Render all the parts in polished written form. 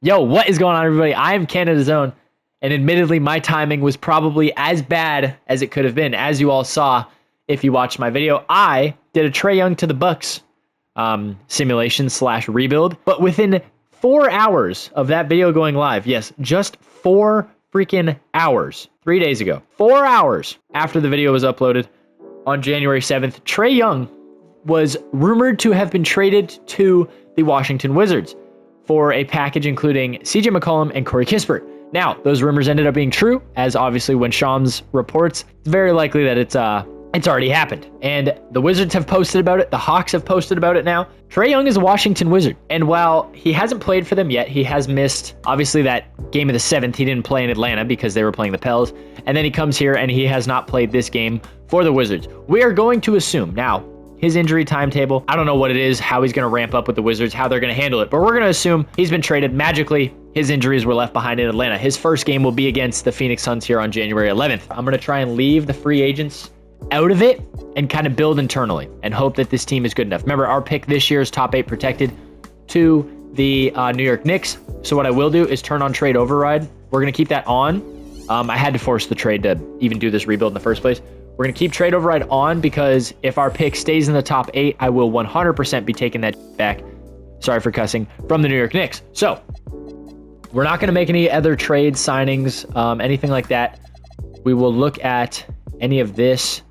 Yo, what is going on, everybody? I am Canada's Own, and admittedly, my timing was probably as bad as it could have been. As you all saw, if you watched my video, I did a Trae Young to the Bucks simulation / rebuild, but within 4 hours of that video going live, yes, just 4 freaking hours, 3 days ago, 4 hours after the video was uploaded on January 7th, Trae Young was rumored to have been traded to the Washington Wizards for a package including CJ McCollum and Corey Kispert. Now, those rumors ended up being true, as obviously when Shams reports, it's very likely that it's already happened. And the Wizards have posted about it. The Hawks have posted about it now. Trae Young is a Washington Wizard. And while he hasn't played for them yet, he has missed, obviously, that game of the 7th. He didn't play in Atlanta because they were playing the Pels. And then he comes here and he has not played this game for the Wizards. We are going to assume now, his injury timetable, I don't know what it is, how he's going to ramp up with the Wizards, how they're going to handle it, but we're going to assume he's been traded. Magically, his injuries were left behind in Atlanta. His first game will be against the Phoenix Suns here on January 11th. I'm going to try and leave the free agents out of it and kind of build internally and hope that this team is good enough. Remember, our pick this year is top 8 protected to the New York Knicks. So what I will do is turn on trade override. We're going to keep that on. I had to force the trade to even do this rebuild in the first place. We're going to keep trade override on because if our pick stays in the top 8, I will 100% be taking that back, sorry for cussing, from the New York Knicks. So we're not going to make any other trade signings, anything like that. We will look at any of this.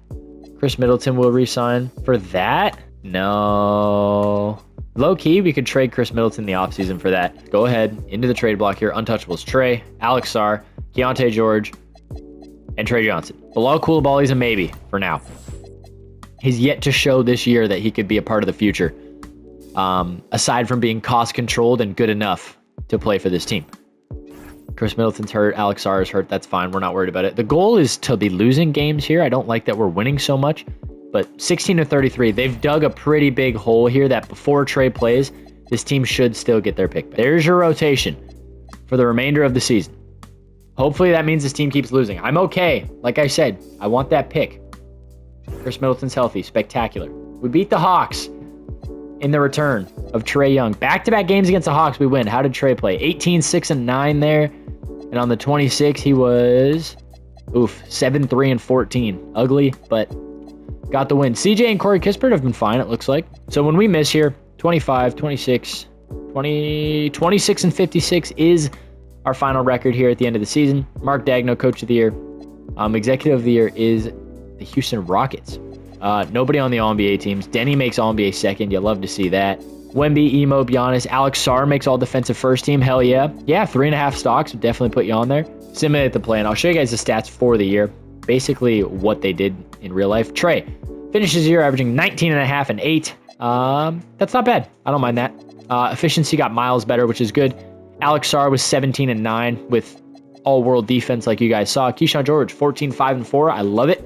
Chris Middleton will re-sign for that. No. Low key, we could trade Chris Middleton in the offseason for that. Go ahead, into the trade block here. Untouchables, Trae, Alex Sarr, Keontae George, and Trey Johnson. Bilal Coulibaly's a maybe for now. He's yet to show this year that he could be a part of the future, aside from being cost-controlled and good enough to play for this team. Chris Middleton's hurt. Alex Sarr is hurt. That's fine. We're not worried about it. The goal is to be losing games here. I don't like that we're winning so much, but 16-33, they've dug a pretty big hole here that before Trae plays, this team should still get their pick back. There's your rotation for the remainder of the season. Hopefully that means this team keeps losing. I'm okay. Like I said, I want that pick. Chris Middleton's healthy. Spectacular. We beat the Hawks in the return of Trae Young. Back-to-back games against the Hawks, we win. How did Trae play? 18, 6, and 9 there. And on the 26, he was, 7, 3, and 14. Ugly, but got the win. CJ and Corey Kispert have been fine, it looks like. So when we miss here, 25, 26, 20, 26, and 56 is our final record here at the end of the season. Mark Daigneault, Coach of the Year. Executive of the Year is the Houston Rockets. Nobody on the All-NBA teams. Denny makes All-NBA second. You love to see that. Wemby, Emo, Giannis, Alex Sarr makes All-Defensive first team. Hell yeah. Yeah, 3.5 stocks would definitely put you on there. Simulate the play, and I'll show you guys the stats for the year. Basically what they did in real life. Trae finishes the year averaging 19.5 and 8. That's not bad. I don't mind that. Efficiency got miles better, which is good. Alex Sarr was 17 and 9 with all-world defense like you guys saw. Keyshawn George, 14, 5, and 4. I love it.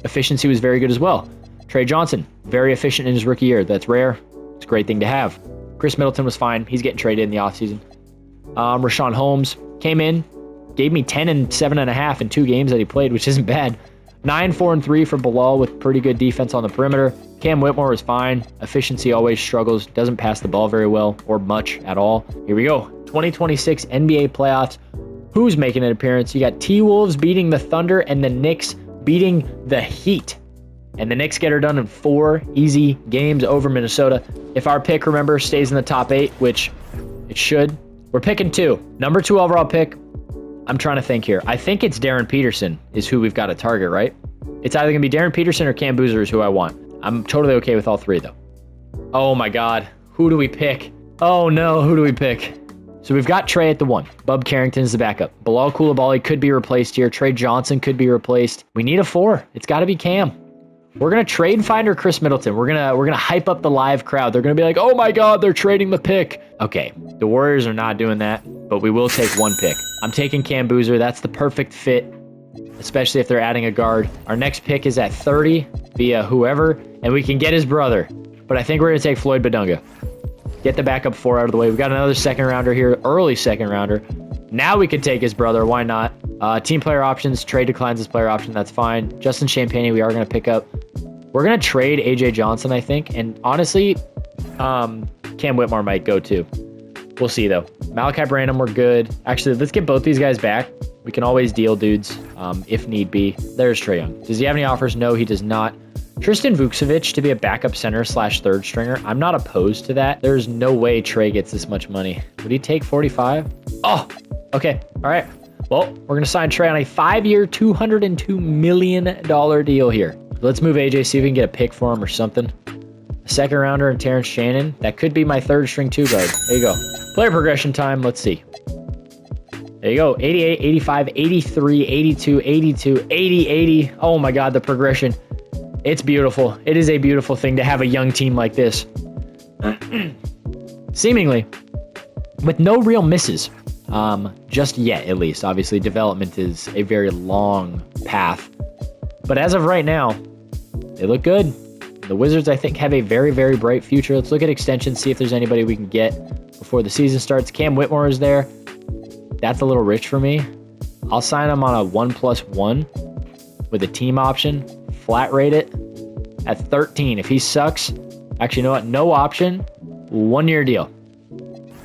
Efficiency was very good as well. Trae Johnson, very efficient in his rookie year. That's rare. It's a great thing to have. Chris Middleton was fine. He's getting traded in the offseason. Rashawn Holmes came in, gave me 10 and 7.5 in 2 games that he played, which isn't bad. 9, 4, and 3 for Bilal with pretty good defense on the perimeter. Cam Whitmore was fine. Efficiency always struggles. Doesn't pass the ball very well or much at all. Here we go. 2026 NBA playoffs. Who's making an appearance? You got T-Wolves beating the Thunder and the Knicks beating the Heat. And the Knicks get her done in 4 easy games over Minnesota. If our pick, remember, stays in the top 8, which it should, we're picking 2. Number 2 overall pick, I'm trying to think here. I think it's Darren Peterson is who we've got to target, right? It's either going to be Darren Peterson or Cam Boozer is who I want. I'm totally okay with all 3, though. Oh, my God. Who do we pick? Oh, no. Who do we pick? So we've got Trae at the 1. Bub Carrington is the backup. Bilal Coulibaly could be replaced here. Trae Johnson could be replaced. We need a 4. It's got to be Cam. We're gonna trade finder Chris Middleton. We're gonna hype up the live crowd. They're gonna be like, "Oh my God, they're trading the pick." Okay, the Warriors are not doing that, but we will take 1 pick. I'm taking Cam Boozer. That's the perfect fit, especially if they're adding a guard. Our next pick is at 30 via whoever, and we can get his brother. But I think we're gonna take Floyd Badunga. Get the backup 4 out of the way. We've got another second rounder here, early second rounder. Now we could take his brother. Why not? Team player options. Trade declines his player option. That's fine. Justin Champagnie, we are going to pick up. We're going to trade AJ Johnson, I think. And honestly, Cam Whitmore might go too. We'll see, though. Malachi Branham, we're good. Actually, let's get both these guys back. We can always deal dudes if need be. There's Trae Young. Does he have any offers? No, he does not. Tristan Vukcevic to be a backup center / third stringer. I'm not opposed to that. There's no way Trae gets this much money. Would he take 45? Oh, okay. All right. Well, we're going to sign Trae on a 5-year, $202 million deal here. Let's move AJ, see if we can get a pick for him or something. A second rounder and Terrence Shannon. That could be my third string 2 guard. There you go. Player progression time. Let's see. There you go. 88, 85, 83, 82, 82, 80, 80. Oh my God, the progression. It's beautiful. It is a beautiful thing to have a young team like this. Seemingly, with no real misses. Just yet, at least. Obviously, development is a very long path. But as of right now, they look good. The Wizards, I think, have a very, very bright future. Let's look at extensions, see if there's anybody we can get before the season starts. Cam Whitmore is there. That's a little rich for me. I'll sign him on a 1+1 with a team option. Flat rate it at 13. If he sucks, actually, you know what? No option. 1-year deal.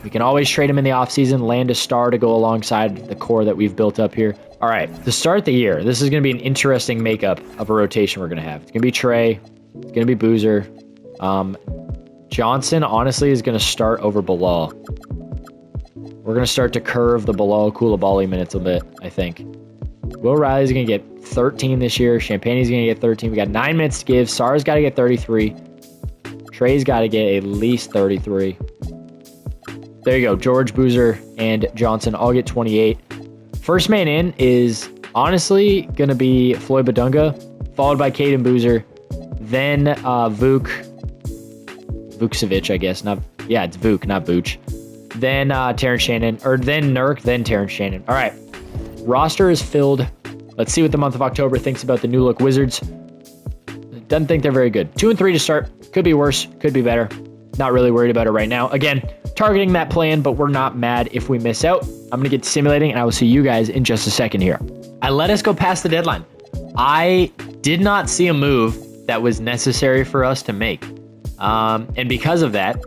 We can always trade him in the offseason, land a star to go alongside the core that we've built up here. All right, to start the year, this is going to be an interesting makeup of a rotation we're going to have. It's going to be Trae. It's going to be Boozer. Johnson, honestly, is going to start over Bilal. We're going to start to curve the Bilal Coulibaly minutes a bit, I think. Will Riley's going to get 13 this year. Champagne's going to get 13. We got 9 minutes to give. Sarr's got to get 33. Trae's got to get at least 33. There you go. George, Boozer, and Johnson all get 28. First man in is honestly going to be Floyd Badunga, followed by Caden Boozer, then Vukcevic, I guess. It's Vuk, not Vooch. Then Terrence Shannon, or then Nurk, then Terrence Shannon. All right. Roster is filled. Let's see what the month of October thinks about the new look Wizards. Doesn't think they're very good. 2-3 to start. Could be worse. Could be better. Not really worried about it right now. Again, targeting that plan, but we're not mad if we miss out. I'm going to get simulating, and I will see you guys in just a second here. I let us go past the deadline. I did not see a move that was necessary for us to make. And because of that,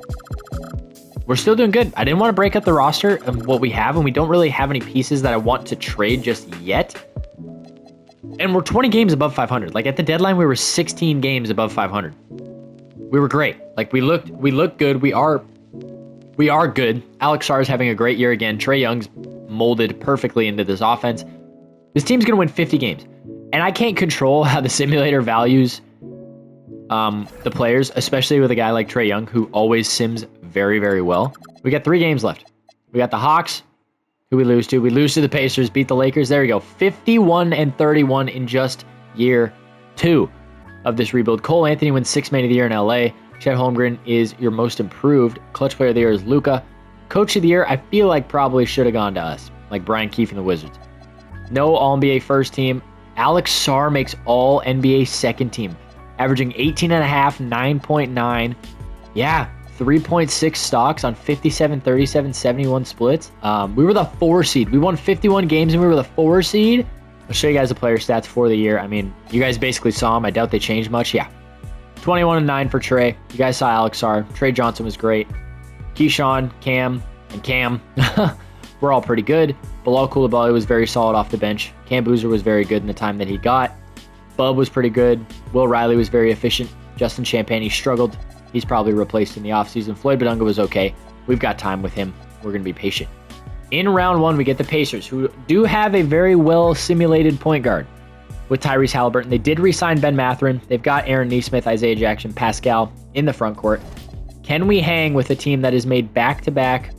we're still doing good. I didn't want to break up the roster of what we have, and we don't really have any pieces that I want to trade just yet. And we're 20 games above 500. Like, at the deadline, we were 16 games above 500. We were great. Like, we looked good. We are good. Alex Sarr is having a great year again. Trae Young's molded perfectly into this offense. This team's going to win 50 games. And I can't control how the simulator values the players, especially with a guy like Trae Young, who always sims very, very well. We got 3 games left. We got the Hawks, who we lose to. We lose to the Pacers, beat the Lakers. There we go. 51-31 in just year 2 of this rebuild. Cole Anthony wins 6th Man of the Year in LA. Chet Holmgren is your most improved. Clutch Player of the Year is Luka. Coach of the Year, I feel like probably should have gone to us, like Brian Keefe and the Wizards. No All-NBA first team. Alex Sarr makes All-NBA second team, averaging 18.5, 9.9. Yeah, 3.6 stocks on 57, 37, 71 splits. We were the 4 seed. We won 51 games and we were the 4 seed. I'll show you guys the player stats for the year. I mean, you guys basically saw them. I doubt they changed much. Yeah. 21-9 for Trae. You guys saw Alex Sarr. Trae Johnson was great. Keyshawn, Cam, and Cam were all pretty good. Bilal Coulibaly was very solid off the bench. Cam Boozer was very good in the time that he got. Bub was pretty good. Will Riley was very efficient. Justin Champagnie struggled. He's probably replaced in the offseason. Floyd Badunga was okay. We've got time with him. We're going to be patient. In round 1, we get the Pacers, who do have a very well-simulated point guard with Tyrese Halliburton. They did re-sign Ben Mathurin. They've got Aaron Nesmith, Isaiah Jackson, Pascal in the front court. Can we hang with a team that has made back-to-back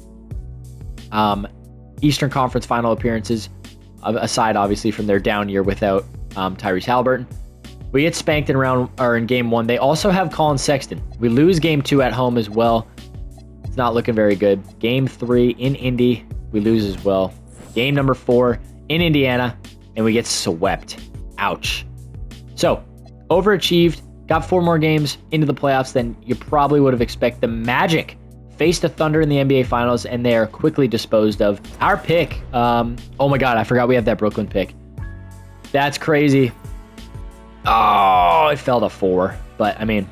Eastern Conference final appearances, aside, obviously, from their down year without Tyrese Halliburton? We get spanked in game 1. They also have Colin Sexton. We lose game 2 at home as well. It's not looking very good. Game 3 in Indy, we lose as well. Game number 4 in Indiana, and we get swept. Ouch. So, overachieved. Got 4 more games into the playoffs than you probably would have expected. The Magic faced the Thunder in the NBA Finals, and they are quickly disposed of. Our pick, oh my God, I forgot we have that Brooklyn pick. That's crazy. Oh, it fell to 4. But, I mean,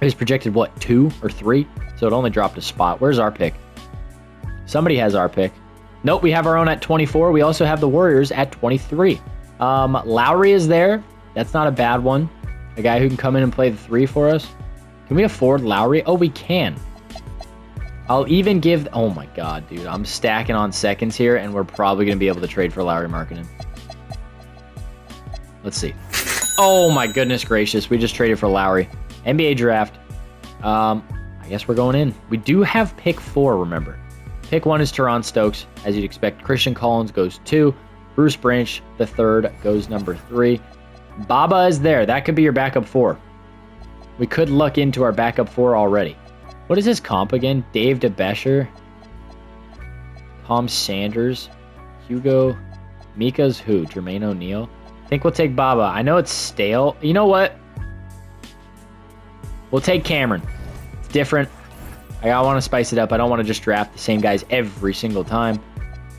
it was projected, what, 2 or 3? So it only dropped a spot. Where's our pick? Somebody has our pick. Nope, we have our own at 24. We also have the Warriors at 23. Lowry is there. That's not a bad one. A guy who can come in and play the 3 for us. Can we afford Lowry? Oh, we can. I'll even give... Oh my god, dude. I'm stacking on seconds here, and we're probably going to be able to trade for Lowry Markkinen. Let's see. Oh my goodness gracious. We just traded for Lowry. NBA draft. I guess we're going in. We do have pick 4, remember. Pick 1 is Teron Stokes, as you'd expect. Christian Collins goes 2. Bruce Branch, the 3rd, goes number 3. Baba is there. That could be your backup 4. We could luck into our backup 4 already. What is his comp again? Dave DeBesher, Tom Sanders, Hugo, Mika's who? Jermaine O'Neal. I think we'll take Baba. I know it's stale. You know what? We'll take Cameron. It's different. I want to spice it up. I don't want to just draft the same guys every single time.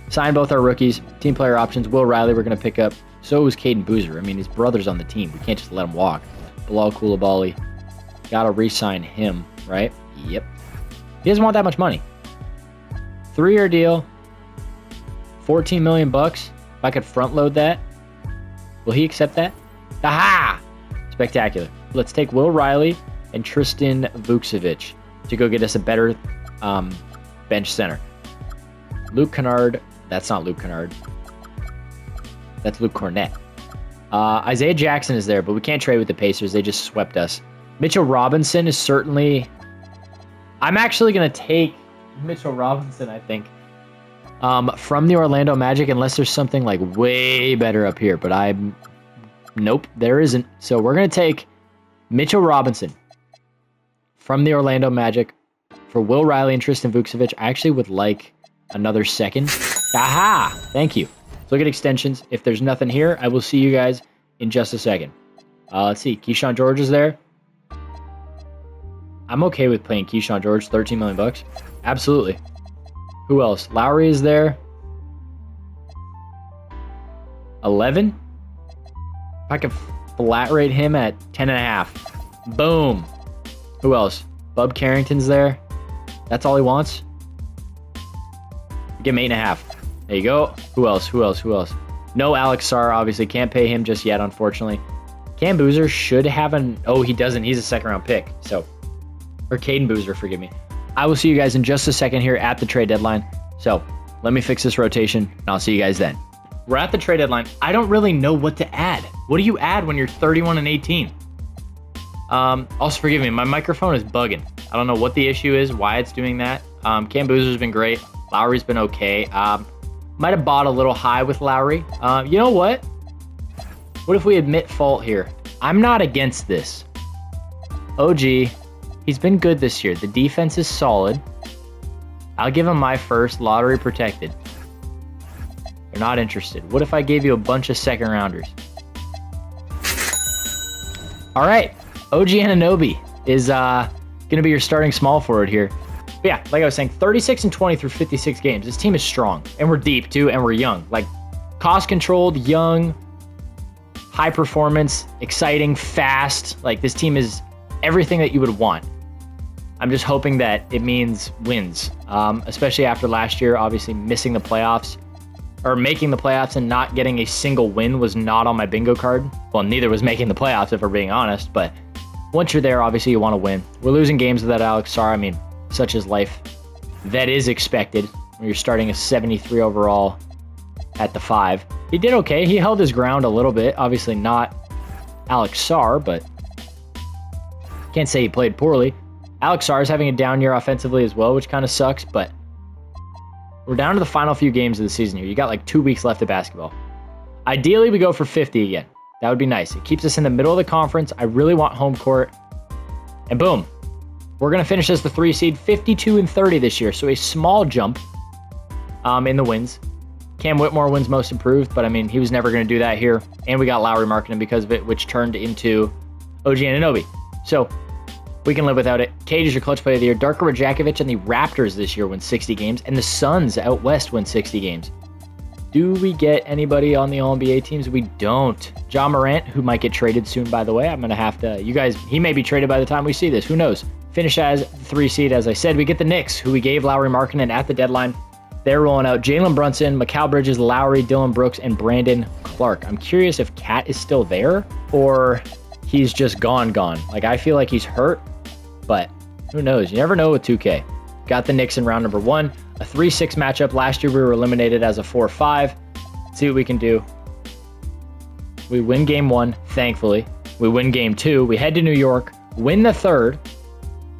Sign both our rookies. Team player options. Will Riley we're going to pick up. So is Caden Boozer. I mean, his brother's on the team. We can't just let him walk. Bilal Coulibaly. Got to re-sign him, right? Yep. He doesn't want that much money. 3-year deal. $14 million bucks. If I could front load that, will he accept that? Aha! Spectacular. Let's take Will Riley and Tristan Vukcevic to go get us a better bench center. Luke Kennard. That's not Luke Kennard. That's Luke Cornett. Isaiah Jackson is there, but we can't trade with the Pacers. They just swept us. Mitchell Robinson is certainly... I'm actually going to take Mitchell Robinson, I think, from the Orlando Magic, unless there's something like way better up here. But I'm... Nope, there isn't. So we're going to take Mitchell Robinson from the Orlando Magic for Will Riley and Tristan Vukcevic. I actually would like another second. Aha! Thank you. Let's look at extensions. If there's nothing here, I will see you guys in just a second. Let's see. Keyshawn George is there. I'm okay with playing Keyshawn George. $13 million bucks. Absolutely. Who else? Lowry is there. 11. If I could flat rate him at 10.5. Boom. Who else? Bub Carrington's there. That's all he wants. Give him 8.5. There you go. Who else? Who else? Who else? No Alex Sarr. Obviously can't pay him just yet, unfortunately. Cam Boozer should have an... Oh, he doesn't. He's a second-round pick. So... Or Caden Boozer, forgive me. I will see you guys in just a second here at the trade deadline. So let me fix this rotation, and I'll see you guys then. We're at the trade deadline. I don't really know what to add. What do you add when you're 31 and 18? Also, forgive me, my microphone is bugging. I don't know what the issue is, why it's doing that. Cam Boozer's been great. Lowry's been okay. Might have bought a little high with Lowry. You know what? What if we admit fault here? I'm not against this. OG... He's been good this year. The defense is solid. I'll give him my first lottery protected. You're not interested. What if I gave you a bunch of second rounders? All right. OG Anunoby is going to be your starting small forward here. But yeah, like I was saying, 36 and 20 through 56 games. This team is strong. And we're deep too, and we're young. Like cost controlled, young, high performance, exciting, fast. Like this team is everything that you would want. I'm just hoping that it means wins, especially after last year, obviously missing the playoffs or making the playoffs and not getting a single win was not on my bingo card. Well, neither was making the playoffs, if we're being honest, but once you're there, obviously you want to win. We're losing games without Alex Sarr. I mean, such is life. That is expected when you're starting a 73 overall at the 5. He did okay. He held his ground a little bit. Obviously not Alex Sarr, but can't say he played poorly. Alex Sarr is having a down year offensively as well, which kind of sucks, but we're down to the final few games of the season here. You got like 2 weeks left of basketball. Ideally, we go for 50 again. That would be nice. It keeps us in the middle of the conference. I really want home court. And boom, we're going to finish as the 3 seed, 52 and 30 this year. So a small jump in the wins. Cam Whitmore wins most improved, but I mean, he was never going to do that here. And we got Lowry Markkinen because of it, which turned into OG Anunoby. So we can live without it. Cade is your clutch player of the year. Darko Rajakovic and the Raptors this year win 60 games, and the Suns out west win 60 games. Do we get anybody on the All-NBA teams? We don't. John Morant, who might get traded soon, by the way. I'm going to have to... You guys, he may be traded by the time we see this. Who knows? Finish as the 3 seed, as I said. We get the Knicks, who we gave Lowry Markkinen at the deadline. They're rolling out Jalen Brunson, Mikal Bridges, Lowry, Dylan Brooks, and Brandon Clark. I'm curious if Cat is still there or he's just gone. Like, I feel like he's hurt, but who knows? You never know with 2K. Got the Knicks in round number 1. A 3-6 matchup. Last year we were eliminated as a 4-5. See what we can do. We win game 1, thankfully. We win game 2. We head to New York, win the 3rd,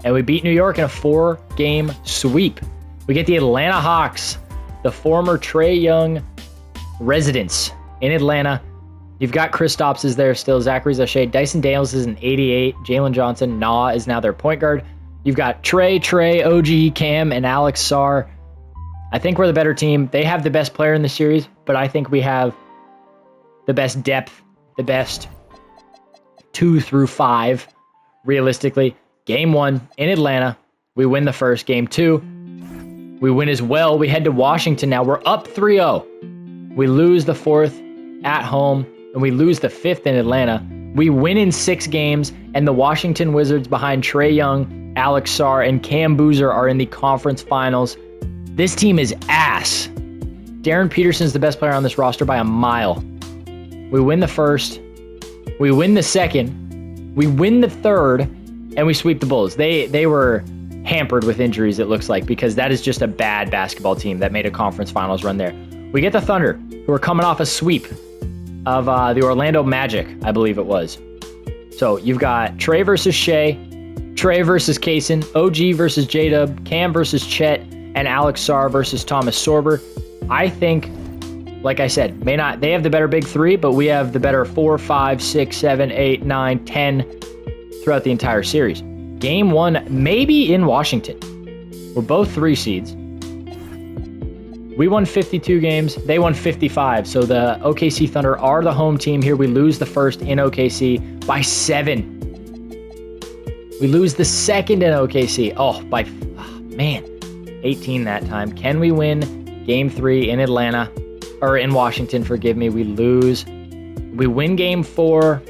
and we beat New York in a 4-game sweep. We get the Atlanta Hawks, the former Trae Young residents in Atlanta. You've got Kristaps is there still, Zachary Zache, Dyson Daniels is an 88, Jalen Johnson, is now their point guard. You've got Trey, OG, Cam, and Alex Sarr. I think we're the better team. They have the best player in the series, but I think we have the best depth, the best 2 through 5, realistically. Game 1 in Atlanta. We win the first. Game 2, we win as well. We head to Washington now. We're up 3-0. We lose the 4th at home, and we lose the 5th in Atlanta. We win in 6 games, and the Washington Wizards behind Trae Young, Alex Sarr, and Cam Boozer are in the conference finals. This team is ass. Darren Peterson's the best player on this roster by a mile. We win the first. We win the second. We win the third, and we sweep the Bulls. They were hampered with injuries, it looks like, because that is just a bad basketball team that made a conference finals run there. We get the Thunder, who are coming off a sweep of the Orlando Magic, I believe it was. So you've got Trey versus Shea, Trey versus Kaysen, OG versus J-Dub, Cam versus Chet, and Alex Sarr versus Thomas Sorber. I think, like I said, they have the better big 3, but we have the better 4, 5, 6, 7, 8, 9, 10 throughout the entire series. Game 1, maybe in Washington. We're both 3 seeds. We won 52 games. They won 55. So the OKC Thunder are the home team here. We lose the first in OKC by 7. We lose the second in OKC. Man, 18 that time. Can we win game 3 in Atlanta? Or in Washington, forgive me. We lose. We win game 4,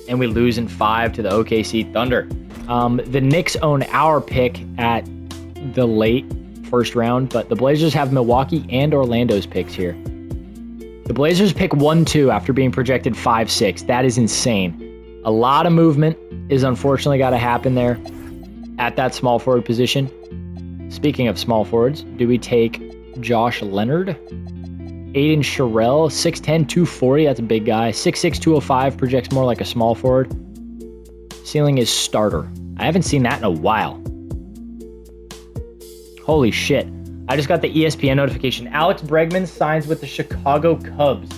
and we lose in 5 to the OKC Thunder. The Knicks own our pick at the late first round, but the Blazers have Milwaukee and Orlando's picks here. The Blazers pick 1-2 after being projected 5-6. That is insane. A lot of movement is unfortunately got to happen there at that small forward position. Speaking of small forwards, do we take Josh Leonard? Aiden Sherrill, 6'10", 240, that's a big guy. 6'6", 205, projects more like a small forward. Ceiling is starter. I haven't seen that in a while. Holy shit. I just got the ESPN notification. Alex Bregman signs with the Chicago Cubs.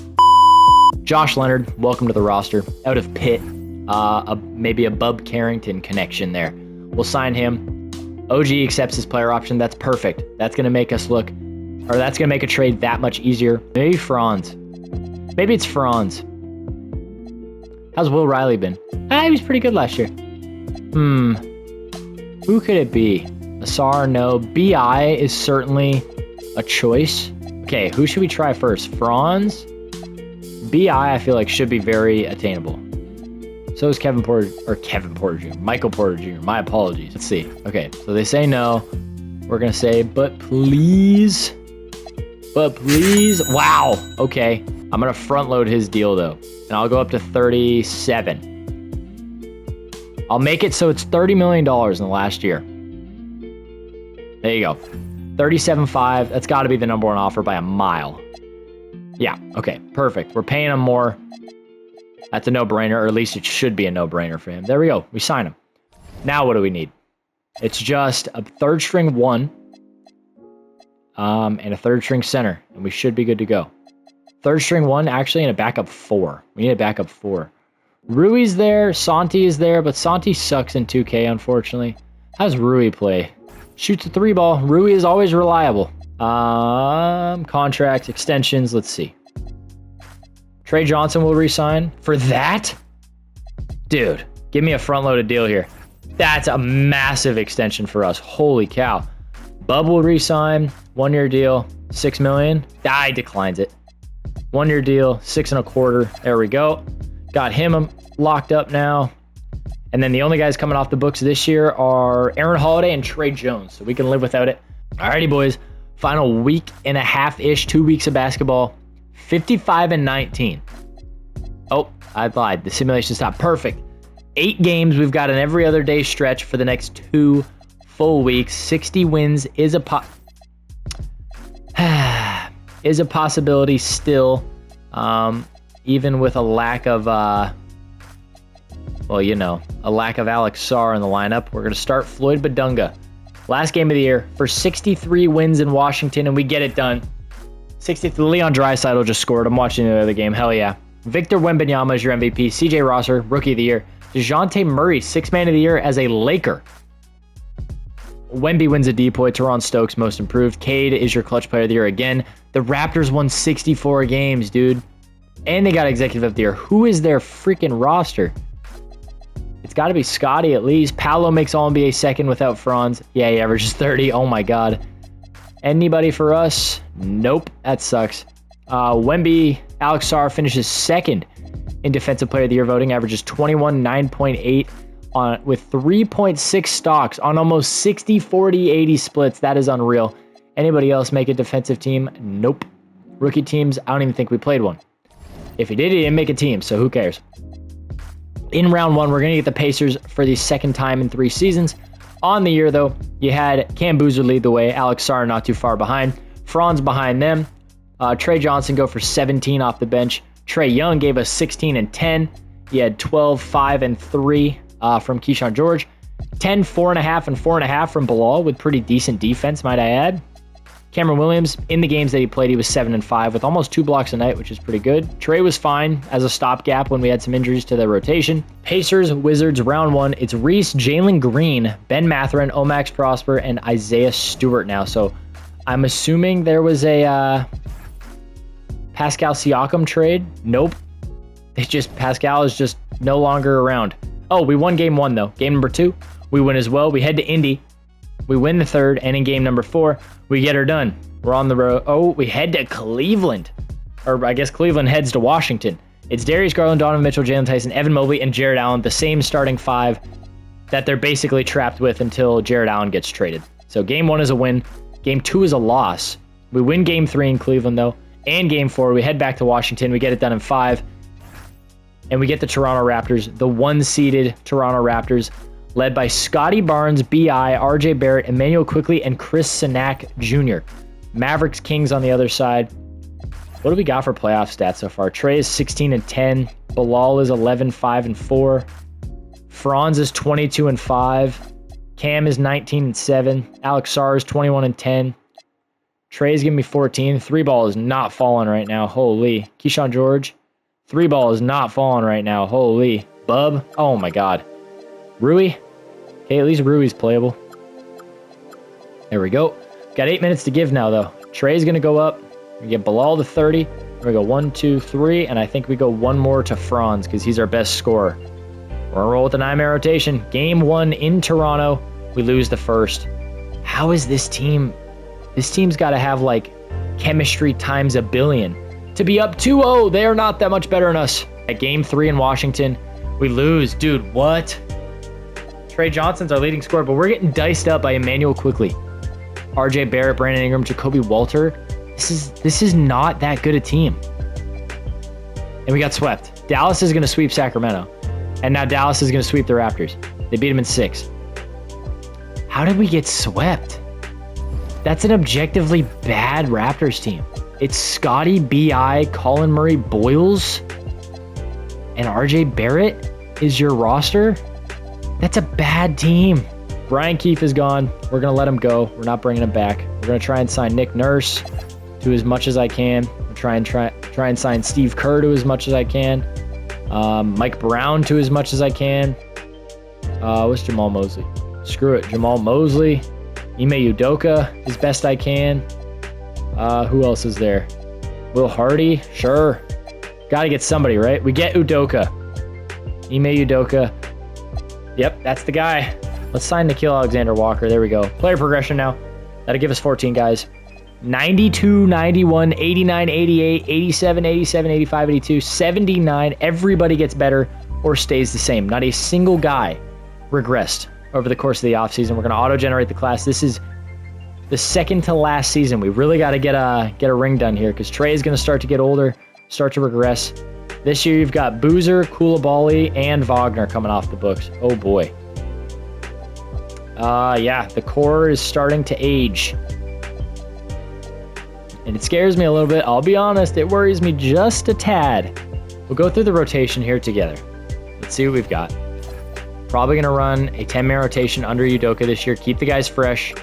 Josh Leonard, welcome to the roster. Out of Pitt. Maybe a Bub Carrington connection there. We'll sign him. OG accepts his player option. That's perfect. That's going to make us look... Or that's going to make a trade that much easier. Maybe Franz. Maybe it's Franz. How's Will Riley been? He was pretty good last year. Who could it be? Sarr, no. BI is certainly a choice. Okay, who should we try first? Franz? BI, I feel like, should be very attainable. So is Michael Porter Jr. My apologies. Let's see. Okay, so they say no. We're going to say, but please. Wow. Okay. I'm going to front load his deal, though. And I'll go up to 37. I'll make it so it's $30 million in the last year. There you go. 37.5. That's got to be the number 1 offer by a mile. Yeah. Okay. Perfect. We're paying him more. That's a no-brainer, or at least it should be a no-brainer for him. There we go. We sign him. Now what do we need? It's just a 3rd string 1 and a 3rd string center, and we should be good to go. 3rd string 1, actually, and a backup 4. We need a backup 4. Rui's there. Santi is there, but Santi sucks in 2K, unfortunately. How's Rui play? Shoots a 3 ball. Rui is always reliable. Contracts, extensions, let's see. Trey Johnson will re-sign. For that? Dude, give me a front-loaded deal here. That's a massive extension for us. Holy cow. Bub will re-sign. 1-year deal. $6 million. He declines it. 1-year deal. 6.25. There we go. Got him locked up now. And then the only guys coming off the books this year are Aaron Holiday and Trey Jones. So we can live without it. Alrighty, boys. Final week and a half-ish, 2 weeks of basketball, 55-19. Oh, I lied. The simulation stopped. Perfect. 8 games. We've got an every other day stretch for the next 2 full weeks. 60 wins is a possibility still, even with a lack of, a lack of Alex Sarr in the lineup. We're going to start Floyd Badunga. Last game of the year for 63 wins in Washington, and we get it done. 63. Leon Draisaitl just scored. I'm watching the other game. Hell yeah. Victor Wembanyama is your MVP. CJ Rosser, Rookie of the Year. DeJounte Murray, 6th Man of the Year as a Laker. Wemby wins a Depoy. Teron Stokes, Most Improved. Cade is your Clutch Player of the Year again. The Raptors won 64 games, dude. And they got Executive of the Year. Who is their freaking roster? It's got to be Scotty at least. Paolo makes All-NBA second without Franz. Yeah, he averages 30. Oh my god. Anybody for us? Nope. That sucks. Wemby, Alex Sarr finishes second in Defensive Player of the Year voting. Averages 21, 9.8 with 3.6 stocks on almost 60, 40, 80 splits. That is unreal. Anybody else make a defensive team? Nope. Rookie teams, I don't even think we played one. If he did, he didn't make a team, so who cares? In round 1, we're going to get the Pacers for the second time in 3 seasons. On the year, though, you had Cam Boozer lead the way. Alex Sarr not too far behind. Franz behind them. Trey Johnson go for 17 off the bench. Trae Young gave us 16 and 10. He had 12, 5, and 3 from Keyshawn George. 10, 4.5, and 4.5 from Bilal with pretty decent defense, might I add. Cameron Williams, in the games that he played, he was 7 and 5 with almost 2 blocks a night, which is pretty good. Trae was fine as a stopgap when we had some injuries to the rotation. Pacers, Wizards, round 1. It's Reese, Jalen Green, Ben Mathurin, Omax Prosper, and Isaiah Stewart now. So I'm assuming there was a Pascal Siakam trade. Nope. Pascal is just no longer around. Oh, we won game 1 though. Game number 2, we win as well. We head to Indy. We win the 3rd, and in game number 4, we get her done. We're on the road. Oh, we head to Cleveland. Or I guess Cleveland heads to Washington. It's Darius Garland, Donovan Mitchell, Jalen Tyson, Evan Mobley, and Jared Allen, the same starting 5 that they're basically trapped with until Jared Allen gets traded. So game 1 is a win. Game 2 is a loss. We win game 3 in Cleveland, though. And game 4, we head back to Washington. We get it done in 5. And we get the Toronto Raptors, the 1-seeded Toronto Raptors, led by Scotty Barnes, B.I., R.J. Barrett, Emmanuel Quickley, and Chris Sinak Jr. Mavericks Kings on the other side. What do we got for playoff stats so far? Trae is 16 and 10. Bilal is 11, 5, and 4. Franz is 22 and 5. Cam is 19 and 7. Alex Sarr is 21 and 10. Trae's giving me 14. 3-ball is not falling right now. Holy. Keyshawn George. 3-ball is not falling right now. Holy. Bub. Oh my god. Rui. Okay, at least Rui's playable. There we go. Got 8 minutes to give now, though. Trae's going to go up. We get Bilal to 30. We're going to go 1, 2, 3, and I think we go 1 more to Franz because he's our best scorer. We're going to roll with the 9-man rotation. Game 1 in Toronto. We lose the first. How is this team? This team's got to have, like, chemistry times a billion. To be up 2-0, they are not that much better than us. At Game 3 in Washington, we lose. Dude, what? Trae Johnson's our leading scorer, but we're getting diced up by Emmanuel Quickley. R.J. Barrett, Brandon Ingram, Jacoby Walter. This is not that good a team. And we got swept. Dallas is going to sweep Sacramento. And now Dallas is going to sweep the Raptors. They beat them in 6. How did we get swept? That's an objectively bad Raptors team. It's Scotty, B.I., Colin Murray, Boyles, and R.J. Barrett is your roster? That's a bad team. Brian Keefe is gone. We're going to let him go. We're not bringing him back. We're going to try and sign Nick Nurse to as much as I can. We'll try and sign Steve Kerr to as much as I can. Mike Brown to as much as I can. What's Jamal Mosley? Screw it. Jamal Mosley. Ime Udoka as best I can. Who else is there? Will Hardy? Sure. Got to get somebody, right? We get Udoka. Ime Udoka. Yep, that's the guy. Let's sign Nikhil Alexander-Walker. There we go. Player progression now. That'll give us 14 guys. 92, 91, 89, 88, 87, 87, 85, 82, 79. Everybody gets better or stays the same. Not a single guy regressed over the course of the offseason. We're going to auto-generate the class. This is the second to last season. We really got to get a ring done here because Trae is going to start to get older, start to regress. This year you've got Boozer, Koulibaly, and Wagner coming off the books. Oh boy. Yeah, the core is starting to age. And it scares me a little bit. I'll be honest, it worries me just a tad. We'll go through the rotation here together. Let's see what we've got. Probably going to run a 10-man rotation under Udoka this year. Keep the guys fresh.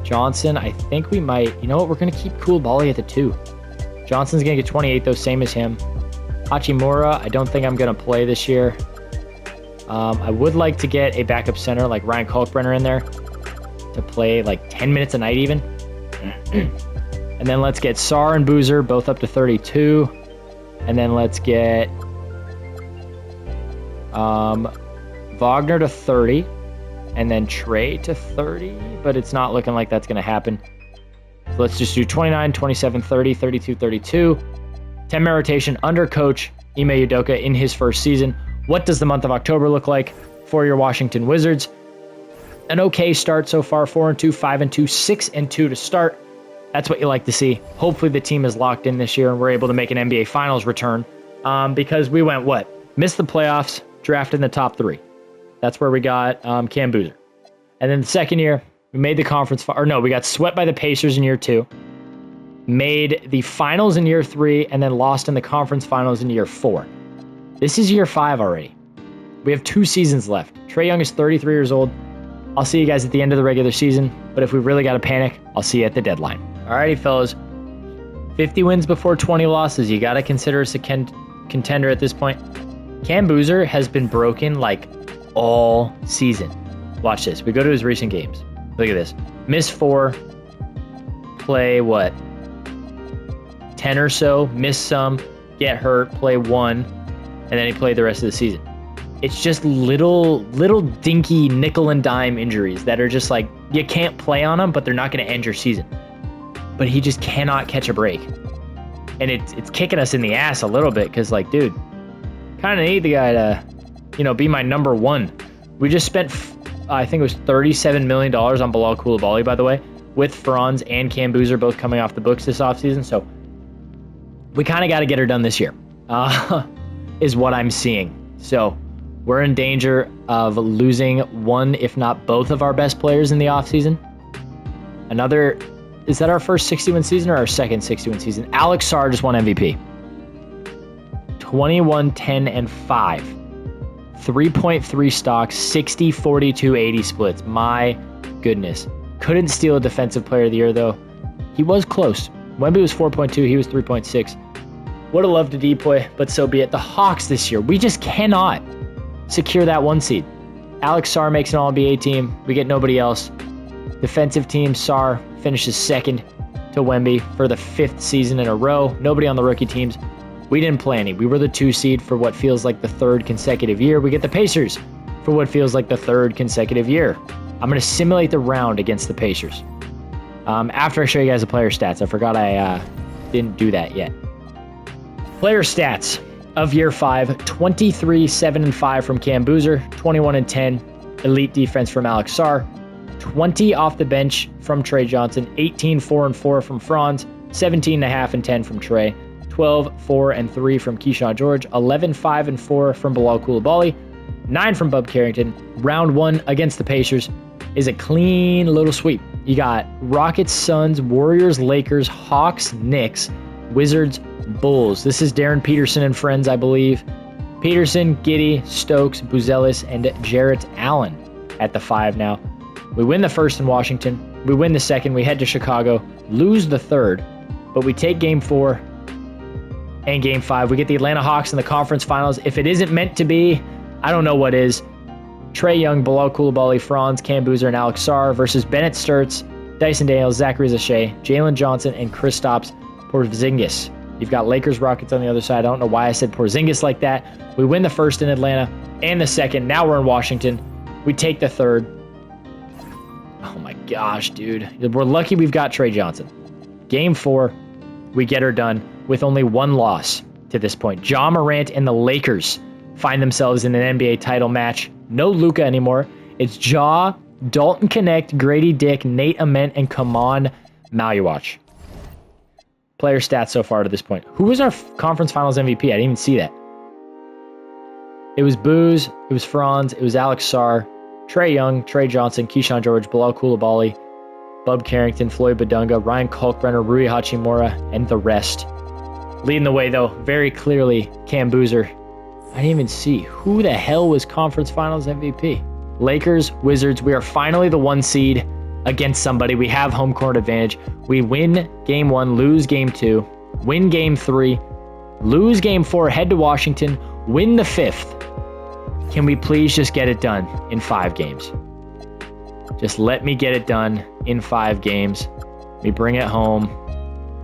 Johnson, I think we might... You know what? We're going to keep Koulibaly at the 2. Johnson's going to get 28, though, same as him. Hachimura, I don't think I'm going to play this year. I would like to get a backup center like Ryan Kalkbrenner in there to play like 10 minutes a night even. And then let's get Sarr and Boozer both up to 32. And then let's get Wagner to 30. And then Trae to 30. But it's not looking like that's going to happen. So let's just do 29, 27, 30, 32, 32. 10-man rotation under coach Ime Udoka in his first season. What does the month of October look like for your Washington Wizards? An okay start so far, 4-2, 5-2, 6-2 to start. That's what you like to see. Hopefully the team is locked in this year and we're able to make an NBA Finals return because we went, missed the playoffs, drafted in the top 3. That's where we got Cam Boozer. And then the second year, we made the conference, we got swept by the Pacers in year 2, made the finals in year 3, and then lost in the conference finals in year 4. This is year 5 already. We have 2 seasons left. Trae Young is 33 years old. I'll see you guys at the end of the regular season, but if we really got to panic, I'll see you at the deadline. Alrighty, fellas. 50 wins before 20 losses. You got to consider us a contender at this point. Cam Boozer has been broken like all season. Watch this. We go to his recent games. Look at this. Miss 4. Play 10 or so. Miss some. Get hurt. Play 1. And then he played the rest of the season. It's just little dinky nickel and dime injuries that are just like, you can't play on them, but they're not going to end your season. But he just cannot catch a break. And it's kicking us in the ass a little bit because, like, dude, kind of need the guy to, be my number 1. We just spent, I think it was $37 million on Bilal Koulibaly, by the way, with Franz and Cam Boozer both coming off the books this offseason. So we kind of got to get her done this year. Is what I'm seeing. So we're in danger of losing one, if not both, of our best players in the offseason. Is that our first 60-win season or our second 60-win season? Alex Sarr just won MVP. 21, 10, and 5. 3.3 stocks, 60, 42, 80 splits. My goodness. Couldn't steal a defensive player of the year, though. He was close. Wemby was 4.2. He was 3.6. Would have loved to deploy, but so be it. The Hawks this year, we just cannot secure that 1 seed. Alex Sarr makes an All-NBA team. We get nobody else. Defensive team, Sarr finishes second to Wemby for the 5th season in a row. Nobody on the rookie teams. We didn't play any. We were the 2 seed for what feels like the 3rd consecutive year. We get the Pacers for what feels like the 3rd consecutive year. I'm going to simulate the round against the Pacers. After I show you guys the player stats. I forgot I didn't do that yet. Player stats of year 5, 23, 7, and 5 from Cam Boozer, 21 and 10, elite defense from Alex Sarr, 20 off the bench from Trae Johnson, 18, 4, and 4 from Franz, 17.5 and 10 from Trae, 12, 4, and 3 from Keyshawn George, 11, 5, and 4 from Bilal Koulibaly, 9 from Bub Carrington. Round 1 against the Pacers is a clean little sweep. You got Rockets, Suns, Warriors, Lakers, Hawks, Knicks, Wizards, Bulls. This is Darren Peterson and friends, I believe. Peterson, Giddey, Stokes, Buzelis, and Jarrett Allen at the 5 now. We win the first in Washington. We win the second. We head to Chicago, lose the third, but we take game 4 and game 5. We get the Atlanta Hawks in the conference finals. If it isn't meant to be, I don't know what is. Trae Young, Bilal Koulibaly, Franz, Cam Boozer, and Alex Sarr versus Bennett Sturts, Dyson Daniels, Zachary Zache, Jalen Johnson, and Kristaps Porzingis. You've got Lakers, Rockets on the other side. I don't know why I said Porzingis like that. We win the first in Atlanta and the second. Now we're in Washington. We take the third. Oh my gosh, dude. We're lucky we've got Trae Johnson. Game 4, we get her done with only 1 loss to this point. Ja Morant and the Lakers find themselves in an NBA title match. No Luka anymore. It's Ja, Dalton Connect, Grady Dick, Nate Ament, and Kaman Maluach. Player stats so far to this point. Who was our conference finals MVP? I didn't even see that. It was Booz, it was Franz, it was Alex Sarr, Trae Young, Trey Johnson, Keyshawn George, Bilal Coulibaly, Bub Carrington, Floyd Badunga, Ryan Kalkbrenner, Rui Hachimura, and the rest. Leading the way, though, very clearly, Cam Boozer. I didn't even see. Who the hell was conference finals MVP? Lakers, Wizards, we are finally the 1 seed against somebody. We have home court advantage. We win game 1, lose game 2, win game 3, lose game 4, head to Washington, win the 5th. Can we please just get it done in 5 games? Just let me get it done in 5 games. We bring it home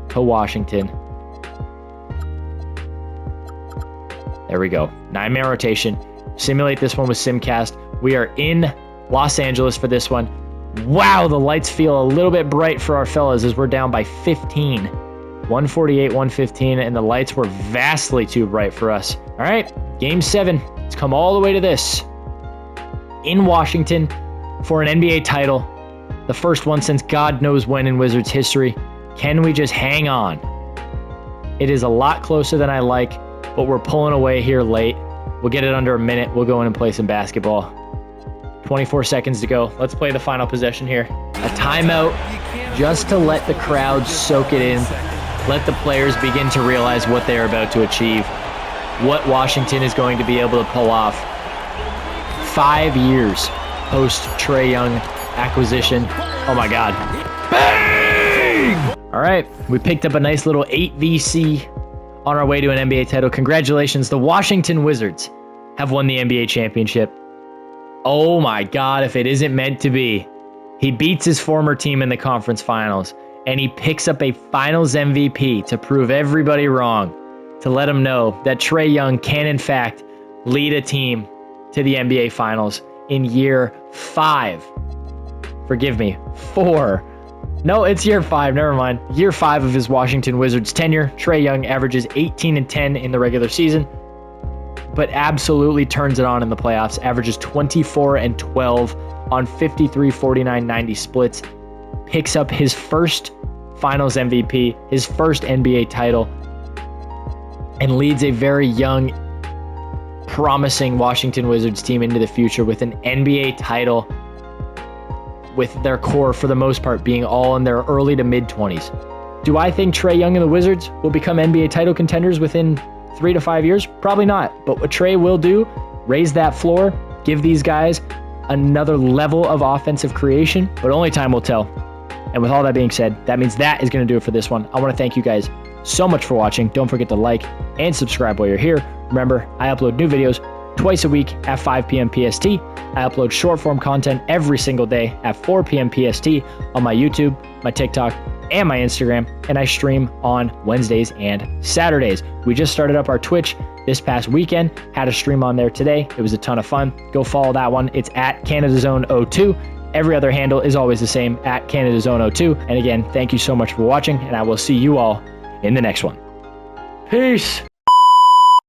to Washington. There we go. 9-man rotation. Simulate this one with Simcast. We are in Los Angeles for this one. Wow, the lights feel a little bit bright for our fellas as we're down by 15. 148, 115, and the lights were vastly too bright for us. All right, game 7. Let's come all the way to this. In Washington for an NBA title. The first one since God knows when in Wizards history. Can we just hang on? It is a lot closer than I like, but we're pulling away here late. We'll get it under a minute. We'll go in and play some basketball. 24 seconds to go. Let's play the final possession here. A timeout just to let the crowd soak it in. Let the players begin to realize what they are about to achieve. What Washington is going to be able to pull off. 5 years post Trae Young acquisition. Oh my God. Bang! All right, we picked up a nice little 8VC on our way to an NBA title. Congratulations, the Washington Wizards have won the NBA championship. Oh my God, if it isn't meant to be. He beats his former team in the conference finals, and he picks up a finals MVP to prove everybody wrong, to let them know that Trae Young can, in fact, lead a team to the NBA finals in year 5. Forgive me, 4. No, it's year 5, never mind. Year 5 of his Washington Wizards tenure. Trae Young averages 18 and 10 in the regular season, but absolutely turns it on in the playoffs. Averages 24 and 12 on 53, 49, 90 splits. Picks up his first finals MVP, his first NBA title, and leads a very young, promising Washington Wizards team into the future with an NBA title, with their core, for the most part, being all in their early to mid-20s. Do I think Trae Young and the Wizards will become NBA title contenders within 3 to 5 years? Probably not. But what Trae will do, raise that floor, give these guys another level of offensive creation, but only time will tell. And with all that being said, that means that is going to do it for this one. I want to thank you guys so much for watching. Don't forget to like and subscribe while you're here. Remember, I upload new videos twice a week at 5 p.m. PST. I upload short form content every single day at 4 p.m. PST on my YouTube, my TikTok, and my Instagram, and I stream on Wednesdays and Saturdays. We just started up our Twitch this past weekend, had a stream on there today. It was a ton of fun. Go follow that one. It's at CanadaZone02. Every other handle is always the same, at CanadaZone02. And again, thank you so much for watching, and I will see you all in the next one. Peace.